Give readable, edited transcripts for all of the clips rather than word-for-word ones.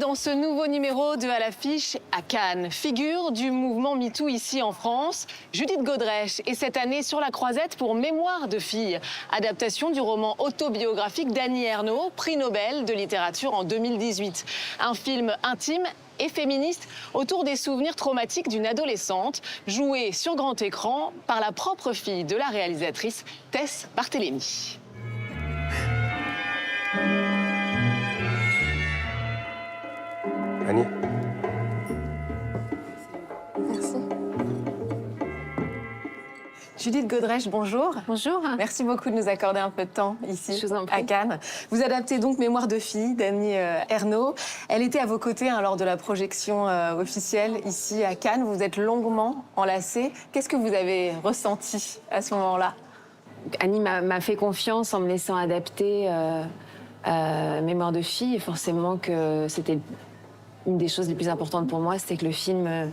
dans ce nouveau numéro de À l'affiche à Cannes. Figure du mouvement MeToo ici en France, Judith Godrèche est cette année sur la croisette pour Mémoire de fille, adaptation du roman autobiographique d'Annie Ernaux, prix Nobel de littérature en 2018. Un film intime et féministe autour des souvenirs traumatiques d'une adolescente, jouée sur grand écran par la propre fille de la réalisatrice Tess Barthélémy. Annie. Merci. Judith Godrèche, bonjour. Bonjour. Merci beaucoup de nous accorder un peu de temps ici, Je vous en prie. à Cannes. Vous adaptez donc Mémoire de fille d'Annie Ernaux. Elle était à vos côtés lors de la projection officielle ici à Cannes. Vous êtes longuement enlacés. Qu'est-ce que vous avez ressenti à ce moment-là? Annie m'a fait confiance en me laissant adapter Mémoire de fille. Et forcément que c'était une des choses les plus importantes pour moi, c'était que le film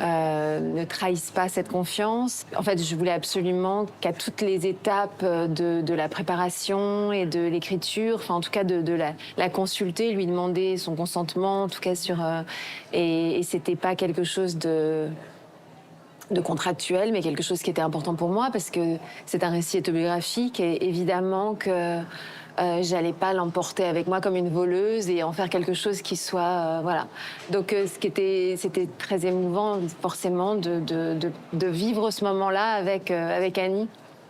ne trahisse pas cette confiance. En fait, je voulais absolument qu'à toutes les étapes de la préparation et de l'écriture, enfin en tout cas de la consulter, lui demander son consentement, en tout cas sur... et c'était pas quelque chose de contractuel, mais quelque chose qui était important pour moi parce que c'est un récit autobiographique et évidemment que j'allais pas l'emporter avec moi comme une voleuse et en faire quelque chose qui soit voilà. Donc c'était très émouvant forcément de vivre ce moment-là avec Annie.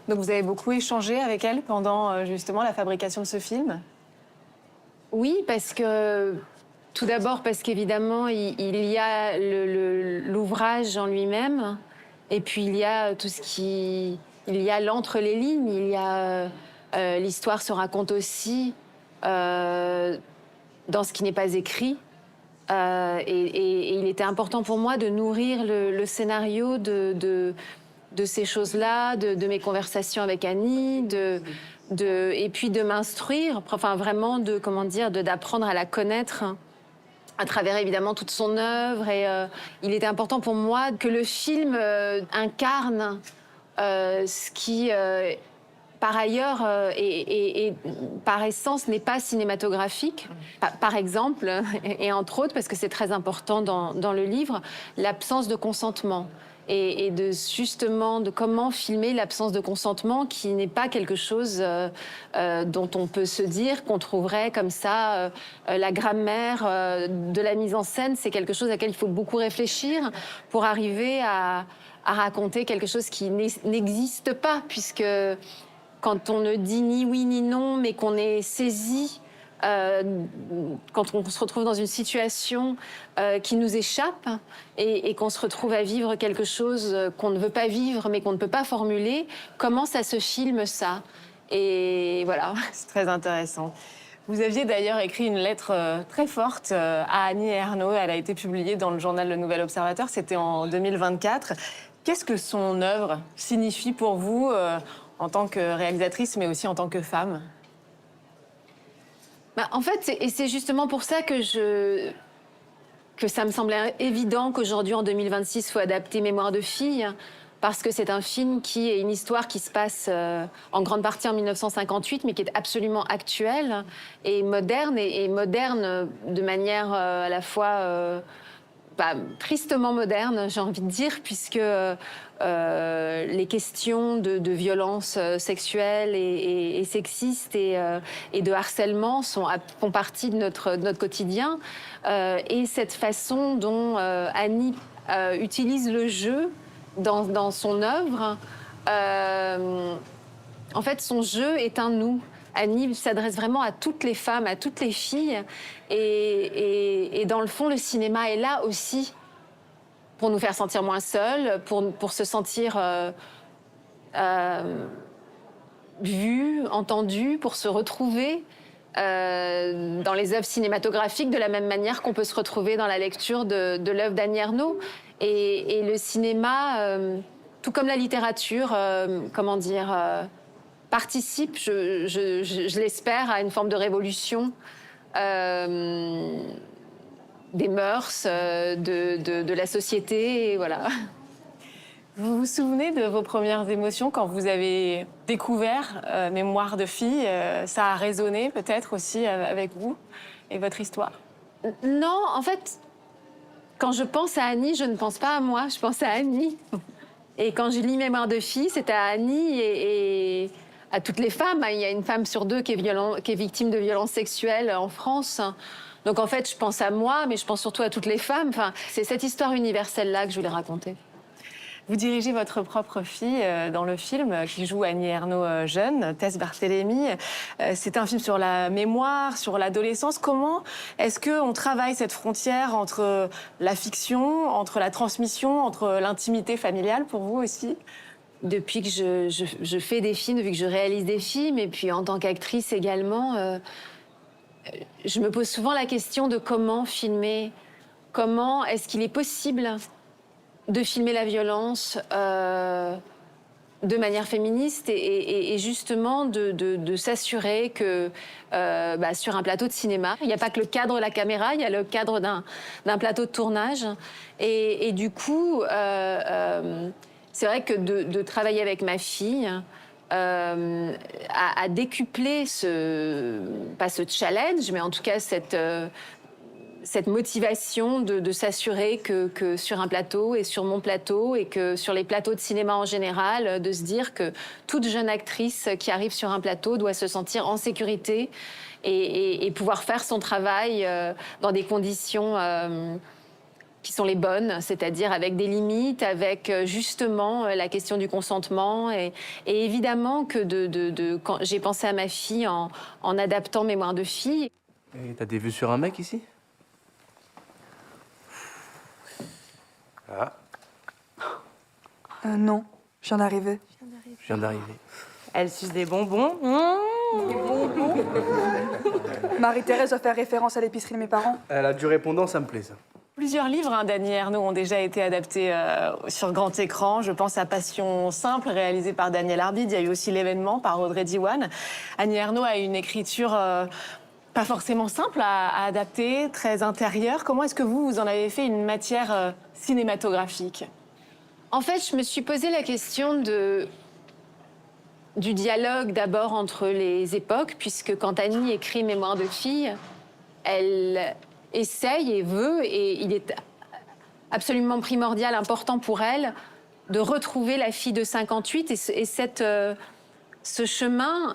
Donc vous avez beaucoup échangé avec elle pendant justement la fabrication de ce film? Oui, parce que tout d'abord parce qu'évidemment il y a l'ouvrage en lui-même et puis il y a tout ce qui il y a l'entre les lignes, il y a l'histoire se raconte aussi dans ce qui n'est pas écrit. Et il était important pour moi de nourrir le scénario de ces choses-là, de mes conversations avec Annie, et puis de m'instruire, enfin vraiment d'apprendre à la connaître à travers évidemment toute son œuvre. Et il était important pour moi que le film incarne ce qui... par ailleurs, et par essence, n'est pas cinématographique. Par exemple, et entre autres, parce que c'est très important dans le livre, l'absence de consentement. Et justement de comment filmer l'absence de consentement qui n'est pas quelque chose dont on peut se dire qu'on trouverait comme ça la grammaire de la mise en scène. C'est quelque chose à laquelle il faut beaucoup réfléchir pour arriver à raconter quelque chose qui n'existe pas, puisque quand on ne dit ni oui ni non, mais qu'on est saisi, quand on se retrouve dans une situation qui nous échappe et qu'on se retrouve à vivre quelque chose qu'on ne veut pas vivre, mais qu'on ne peut pas formuler, comment ça se filme, ça? Et voilà. C'est très intéressant. Vous aviez d'ailleurs écrit une lettre très forte à Annie Ernaux. Elle a été publiée dans le journal Le Nouvel Observateur. C'était en 2024. Qu'est-ce que son œuvre signifie pour vous en tant que réalisatrice, mais aussi en tant que femme? En fait, c'est justement pour ça que ça me semblait évident qu'aujourd'hui, en 2026, il faut adapter Mémoire de fille, parce que c'est un film qui est une histoire qui se passe en grande partie en 1958, mais qui est absolument actuelle et moderne de manière à la fois tristement moderne, j'ai envie de dire, puisque les questions de violence sexuelle et sexiste et de harcèlement font partie de notre quotidien. Et cette façon dont Annie utilise le jeu dans son œuvre, en fait, son jeu est un nous. Annie s'adresse vraiment à toutes les femmes, à toutes les filles. Et dans le fond, le cinéma est là aussi pour nous faire sentir moins seuls, pour se sentir vus, entendus, pour se retrouver dans les œuvres cinématographiques de la même manière qu'on peut se retrouver dans la lecture de l'œuvre d'Annie Ernaux. Et le cinéma, tout comme la littérature, participe, je l'espère, à une forme de révolution des mœurs, de la société, et voilà. Vous vous souvenez de vos premières émotions quand vous avez découvert Mémoire de fille? Ça a résonné peut-être aussi avec vous et votre histoire? Non, en fait, quand je pense à Annie, je ne pense pas à moi, je pense à Annie. Et quand je lis Mémoire de fille, c'est à Annie et à toutes les femmes. Il y a une femme sur deux qui est victime de violences sexuelles en France. Donc en fait, je pense à moi, mais je pense surtout à toutes les femmes. Enfin, c'est cette histoire universelle-là que je voulais raconter. Vous dirigez votre propre fille dans le film qui joue Annie Ernaux jeune, Tess Barthélémy. C'est un film sur la mémoire, sur l'adolescence. Comment est-ce qu'on travaille cette frontière entre la fiction, entre la transmission, entre l'intimité familiale pour vous aussi? Depuis que je fais des films, depuis que je réalise des films, et puis en tant qu'actrice également, je me pose souvent la question de comment filmer. Comment est-ce qu'il est possible de filmer la violence de manière féministe et justement de s'assurer que sur un plateau de cinéma, il n'y a pas que le cadre de la caméra, il y a le cadre d'un plateau de tournage. Et du coup, c'est vrai que de travailler avec ma fille a décuplé pas ce challenge, mais en tout cas cette motivation de s'assurer que sur un plateau et sur mon plateau et que sur les plateaux de cinéma en général, de se dire que toute jeune actrice qui arrive sur un plateau doit se sentir en sécurité et pouvoir faire son travail dans des conditions qui sont les bonnes, c'est-à-dire avec des limites, avec justement la question du consentement et évidemment que quand j'ai pensé à ma fille en adaptant Mémoire de fille. Et t'as des vues sur un mec ici? Ah. Non, je viens d'arriver. Je viens d'arriver. Elle suce des bonbons. Marie-Thérèse doit faire référence à l'épicerie de mes parents. Elle a du répondant, ça me plaît, ça. Plusieurs livres d'Annie Ernaux ont déjà été adaptés sur grand écran. Je pense à Passion simple, réalisé par Daniel Arbid. Il y a eu aussi L'événement par Audrey Diwan. Annie Ernaux a une écriture pas forcément simple à adapter, très intérieure. Comment est-ce que vous en avez fait une matière cinématographique? En fait, je me suis posé la question du dialogue d'abord entre les époques, puisque quand Annie écrit Mémoire de fille, elle essaye et veut, et il est absolument primordial, important pour elle, de retrouver la fille de 58, et ce chemin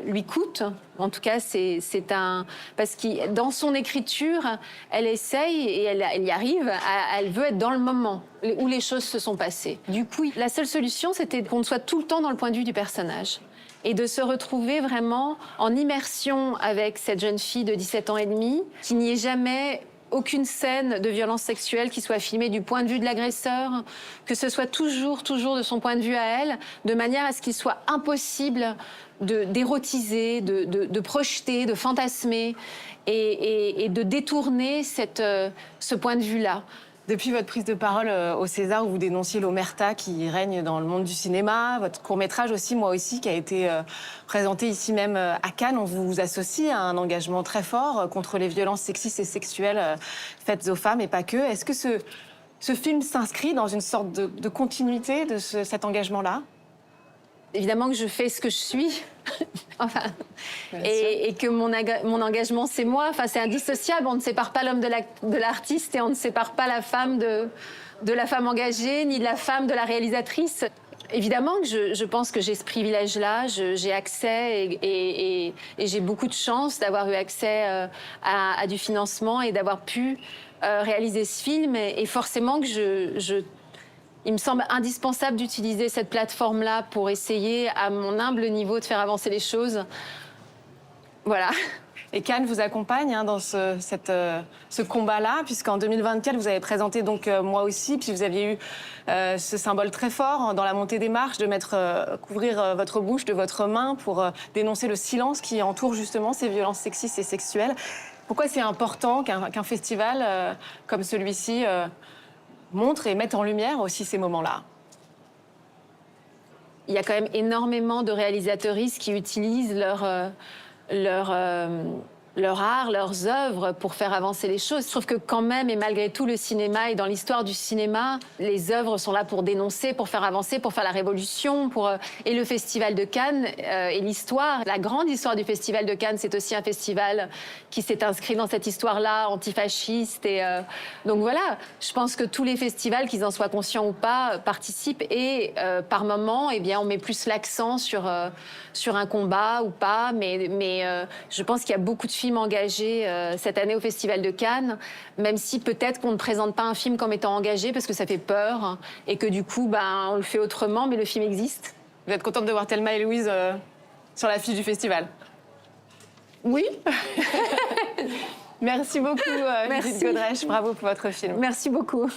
lui coûte. En tout cas, c'est un... Parce que dans son écriture, elle essaye et elle y arrive. Elle veut être dans le moment où les choses se sont passées. Du coup, la seule solution, c'était qu'on soit tout le temps dans le point de vue du personnage. Et de se retrouver vraiment en immersion avec cette jeune fille de 17 ans et demi, qu'il n'y ait jamais aucune scène de violence sexuelle qui soit filmée du point de vue de l'agresseur, que ce soit toujours de son point de vue à elle, de manière à ce qu'il soit impossible d'érotiser, de projeter, de fantasmer et de détourner ce point de vue-là. Depuis votre prise de parole au César, où vous dénonciez l'omerta qui règne dans le monde du cinéma, votre court-métrage aussi, Moi aussi, qui a été présenté ici même à Cannes, on vous associe à un engagement très fort contre les violences sexistes et sexuelles faites aux femmes, et pas que. Est-ce que ce film s'inscrit dans une sorte de continuité de cet engagement-là? Évidemment que je fais ce que je suis, enfin, et que mon engagement, c'est moi. Enfin, c'est indissociable. On ne sépare pas l'homme de l'artiste et on ne sépare pas la femme de la femme engagée, ni de la femme de la réalisatrice. Évidemment que je pense que j'ai ce privilège-là, j'ai accès et j'ai beaucoup de chance d'avoir eu accès à du financement et d'avoir pu réaliser ce film. Et forcément que il me semble indispensable d'utiliser cette plateforme-là pour essayer, à mon humble niveau, de faire avancer les choses. Voilà. Et Cannes vous accompagne dans ce combat-là, puisqu'en 2024, vous avez présenté donc Moi aussi, puis vous aviez eu ce symbole très fort dans la montée des marches, de couvrir votre bouche de votre main pour dénoncer le silence qui entoure justement ces violences sexistes et sexuelles. Pourquoi c'est important qu'un festival comme celui-ci montre et mette en lumière aussi ces moments-là? Il y a quand même énormément de réalisatrices qui utilisent leur art, leurs œuvres pour faire avancer les choses. Je trouve que quand même, et malgré tout, le cinéma et dans l'histoire du cinéma, les œuvres sont là pour dénoncer, pour faire avancer, pour faire la révolution. Et le Festival de Cannes et l'histoire, la grande histoire du Festival de Cannes, c'est aussi un festival qui s'est inscrit dans cette histoire-là, antifasciste. Donc voilà, je pense que tous les festivals, qu'ils en soient conscients ou pas, participent et par moment, eh bien, on met plus l'accent sur un combat ou pas. Mais je pense qu'il y a beaucoup de films engagés cette année au Festival de Cannes, même si peut-être qu'on ne présente pas un film comme étant engagé parce que ça fait peur et que du coup, on le fait autrement, mais le film existe. Vous êtes contente de voir Thelma et Louise sur l'affiche du festival? Oui. Merci beaucoup, Judith Godrèche. Bravo pour votre film. Merci beaucoup.